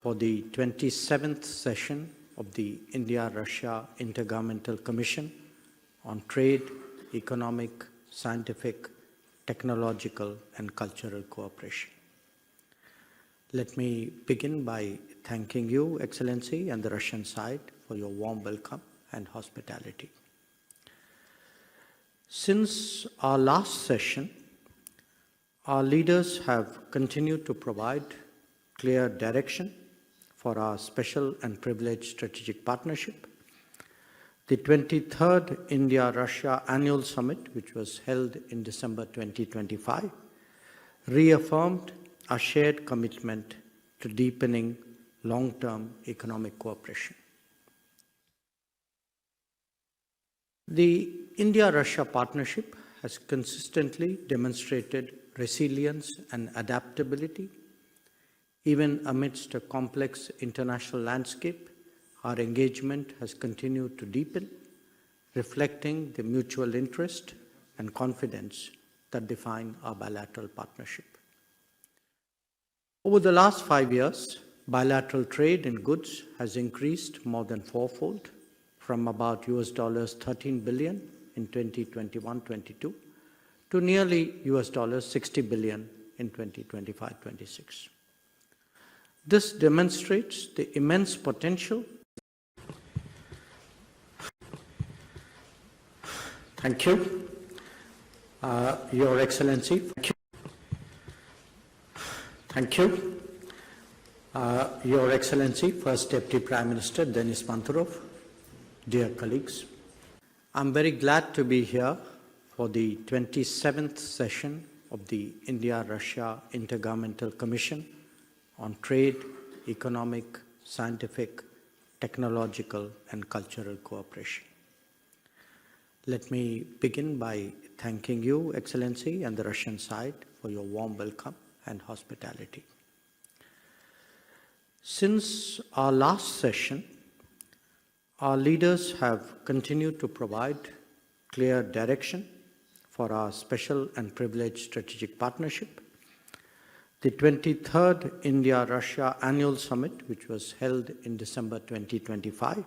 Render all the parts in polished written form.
for the 27th session of the India-Russia Intergovernmental Commission on Trade, Economic, Scientific, Technological and Cultural Cooperation. Let me begin by thanking you, Excellency, and the Russian side for your warm welcome and hospitality. Since our last session, our leaders have continued to provide clear direction for our special and privileged strategic partnership. The 23rd India-Russia Annual Summit, which was held in December 2025, reaffirmed our shared commitment to deepening long-term economic cooperation. The India-Russia partnership has consistently demonstrated resilience and adaptability. Even amidst a complex international landscape, our engagement has continued to deepen, reflecting the mutual interest and confidence that define our bilateral partnership. Over the last 5 years, bilateral trade in goods has increased more than fourfold, from about $13 billion in 2021-22 to nearly $60 billion in 2025-26. This demonstrates the immense potential. Thank you, Your Excellency. Thank you, Your Excellency, First Deputy Prime Minister Denis Manturov, dear colleagues. I'm very glad to be here for the 27th session of the India-Russia Intergovernmental Commission on Trade, Economic, Scientific, Technological and Cultural Cooperation. Let me begin by thanking you, Excellency, and the Russian side for your warm welcome and hospitality. Since our last session, our leaders have continued to provide clear direction for our special and privileged strategic partnership. The 23rd India-Russia Annual Summit, which was held in December 2025,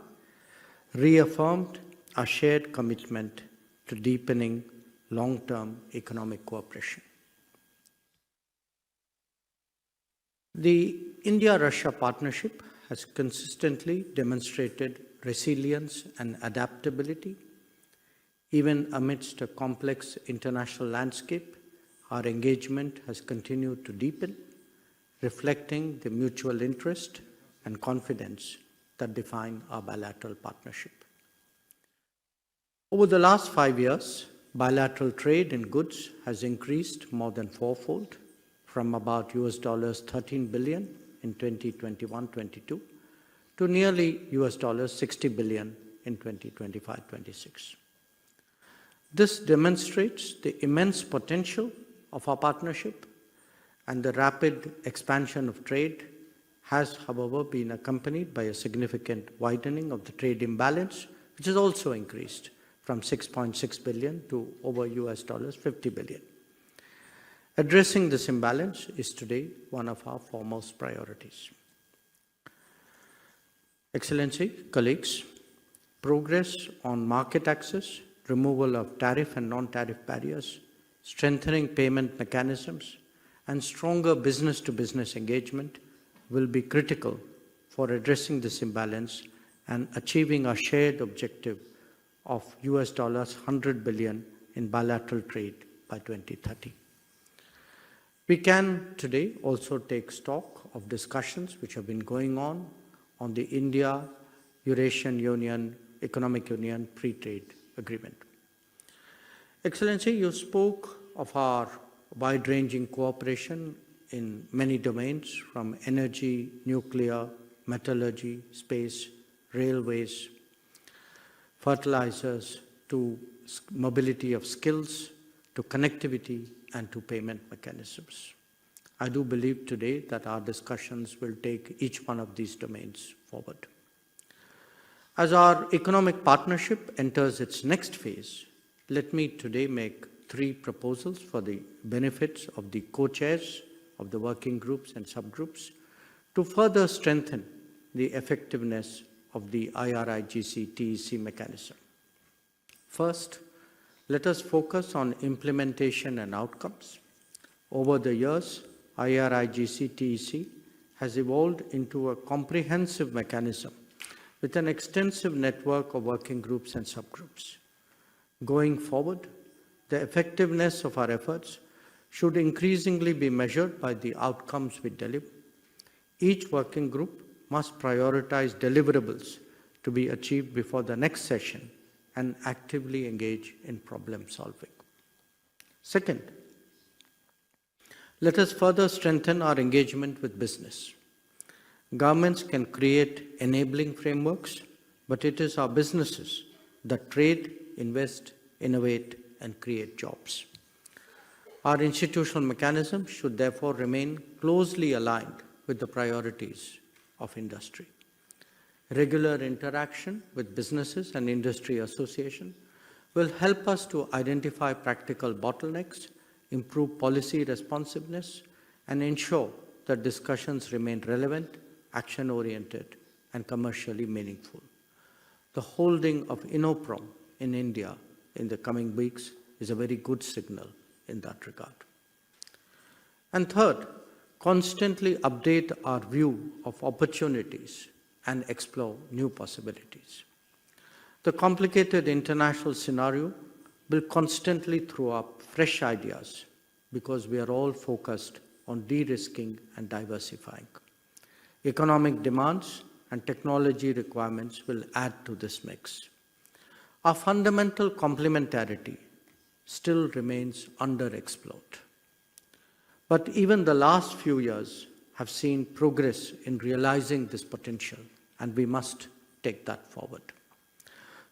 reaffirmed our shared commitment to deepening long-term economic cooperation. The India-Russia partnership has consistently demonstrated resilience and adaptability. Even amidst a complex international landscape, our engagement has continued to deepen, reflecting the mutual interest and confidence that define our bilateral partnership. Over the last 5 years, bilateral trade in goods has increased more than fourfold, from about $13 billion in 2021-22 to nearly $60 billion in 2025-26. This demonstrates the immense potential of our partnership, and the rapid expansion of trade has, however, been accompanied by a significant widening of the trade imbalance, which has also increased from $6.6 billion to over $50 billion. Addressing this imbalance is today one of our foremost priorities. Excellency, colleagues, progress on market access, removal of tariff and non-tariff barriers, strengthening payment mechanisms, and stronger business-to-business engagement will be critical for addressing this imbalance and achieving our shared objective of $100 billion in bilateral trade by 2030. We can today also take stock of discussions which have been going on the India-Eurasian Union Economic Union Free Trade Agreement. Excellency, you spoke of our wide-ranging cooperation in many domains, from energy, nuclear, metallurgy, space, railways, fertilizers, to mobility of skills, to connectivity, and to payment mechanisms. I do believe today that our discussions will take each one of these domains forward. As our economic partnership enters its next phase, let me today make 3 proposals for the benefits of the co-chairs of the working groups and subgroups to further strengthen the effectiveness of the IRIGC TEC mechanism. First, let us focus on implementation and outcomes. Over the years, IRIGC TEC has evolved into a comprehensive mechanism with an extensive network of working groups and subgroups. Going forward, the effectiveness of our efforts should increasingly be measured by the outcomes we deliver. Each working group must prioritize deliverables to be achieved before the next session and actively engage in problem solving. Second, let us further strengthen our engagement with business. Governments can create enabling frameworks, but it is our businesses that trade, invest, innovate, and create jobs. Our institutional mechanism should therefore remain closely aligned with the priorities of industry. Regular interaction with businesses and industry association will help us to identify practical bottlenecks, improve policy responsiveness, and ensure that discussions remain relevant, action-oriented, and commercially meaningful. The holding of InnoProm in India in the coming weeks is a very good signal in that regard. And third, constantly update our view of opportunities and explore new possibilities. The complicated international scenario will constantly throw up fresh ideas because we are all focused on de-risking and diversifying. Economic demands and technology requirements will add to this mix. Our fundamental complementarity still remains underexplored. But even the last few years have seen progress in realizing this potential, and we must take that forward.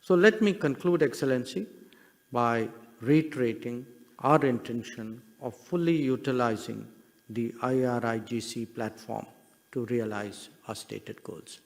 So let me conclude, Excellency, by reiterating our intention of fully utilizing the IRIGC platform to realize our stated goals.